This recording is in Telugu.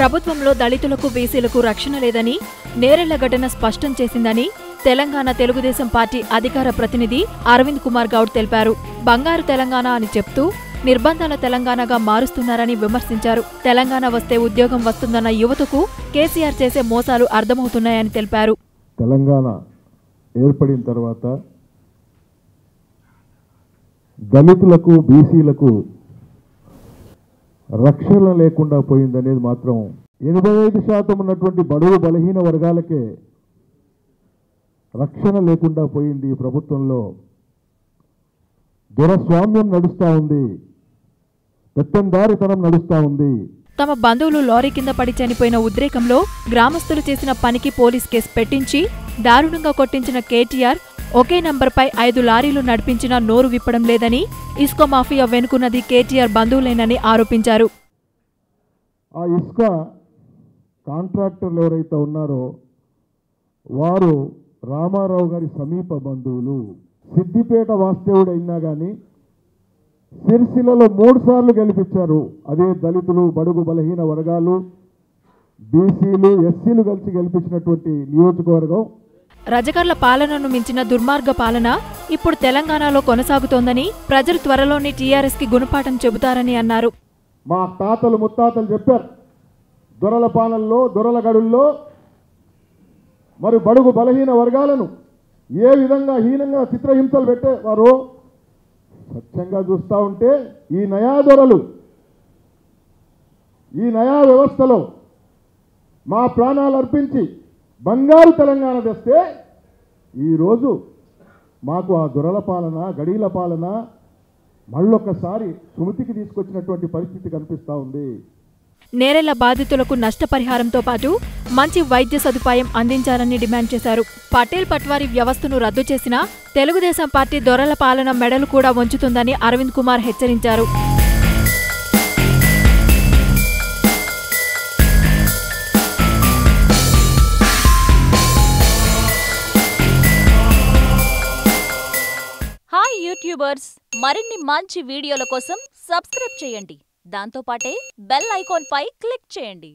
ప్రభుత్వంలో దళితులకు బీసీలకు రక్షణ లేదని నేరెళ్ల ఘటన స్పష్టం చేసిందని తెలంగాణ తెలుగుదేశం పార్టీ అధికార ప్రతినిధి అరవింద్ కుమార్ గౌడ్ తెలిపారు. బంగారు తెలంగాణ అని చెప్తూ నిర్బంధాల తెలంగాణగా మారుస్తున్నారని విమర్శించారు. తెలంగాణ వస్తే ఉద్యోగం వస్తుందన్న యువతకు కేసీఆర్ చేసే మోసాలు అర్థమవుతున్నాయని తెలిపారు. తెలంగాణ ఏర్పడిన తర్వాత దళితులకు బీసీలకు రక్షణ లేకుండా పోయిందనేది మాత్రం 85% ఉన్నటువంటి బడుగు బలహీన వర్గాలకే రక్షణ లేకుండా పోయింది. ఈ ప్రభుత్వంలో దురస్వామ్యం నడుస్తూ ఉంది, పెత్తందారితనం నడుస్తూ ఉంది. తమ బంధువులు లారీ కింద పడి చనిపోయిన ఉద్రేకంలో గ్రామస్తులు చేసిన పనికి పోలీస్ కేసు పెట్టించి దారుణంగా కొట్టించిన కేటీఆర్ ఒకే నంబర్పై 5 లారీలు నడిపించినా నోరు విప్పడం లేదని, ఇసుక మాఫియా వెనుకున్నది కేటీఆర్ బంధువులేనని ఆరోపించారు. ఆ ఇసుక కాంట్రాక్టర్లు ఎవరైతే ఉన్నారో వారు రామారావు గారి సమీప బంధువులు. సిద్దిపేట వాస్తవుడు అయినా కానీ సిరిసిల్లలో 3 సార్లు గెలిపించారు. అదే దళితులు, బడుగు బలహీన వర్గాలు, బీసీలు, ఎస్సీలు కలిసి గెలిపించినటువంటి నియోజకవర్గం. రజకర్ల పాలనను మించిన దుర్మార్గ పాలన ఇప్పుడు తెలంగాణలో కొనసాగుతోందని, ప్రజలు త్వరలోనే టీఆర్ఎస్ కి గుణపాఠం చెబుతారని అన్నారు. మా తాతలు ముత్తాతలు చెప్పారు, దొరల పాలనలో, దొరల గడుల్లో మరి బడుగు బలహీన వర్గాలను ఏ విధంగా హీనంగా చిత్రహింసలు పెట్టేవారో స్వచ్ఛంగా చూస్తూ ఉంటే ఈ నయా దొరలు, ఈ నయా వ్యవస్థలో మా ప్రాణాలు అర్పించి బంగారు తెలంగాణ తెస్తే ఈరోజు మాకు ఆ దొరల పాలన, గడీల పాలన మళ్ళొక్కసారి సుమతికి తీసుకొచ్చినటువంటి పరిస్థితి కనిపిస్తూ ఉంది. నేరెళ్ల బాధితులకు నష్టపరిహారంతో పాటు మంచి వైద్య సదుపాయం అందించాలని డిమాండ్ చేశారు. పటేల్ పట్వారీ వ్యవస్థను రద్దు చేసినా తెలుగుదేశం పార్టీ దొరల పాలన మెడలు కూడా వంచుతుందని అరవింద్ కుమార్ హెచ్చరించారు. హాయ్ యూట్యూబర్స్, మరిన్ని మంచి వీడియోల కోసం సబ్స్క్రైబ్ చేయండి. దాంతోపాటే బెల్ ఐకాన్ పై క్లిక్ చేయండి.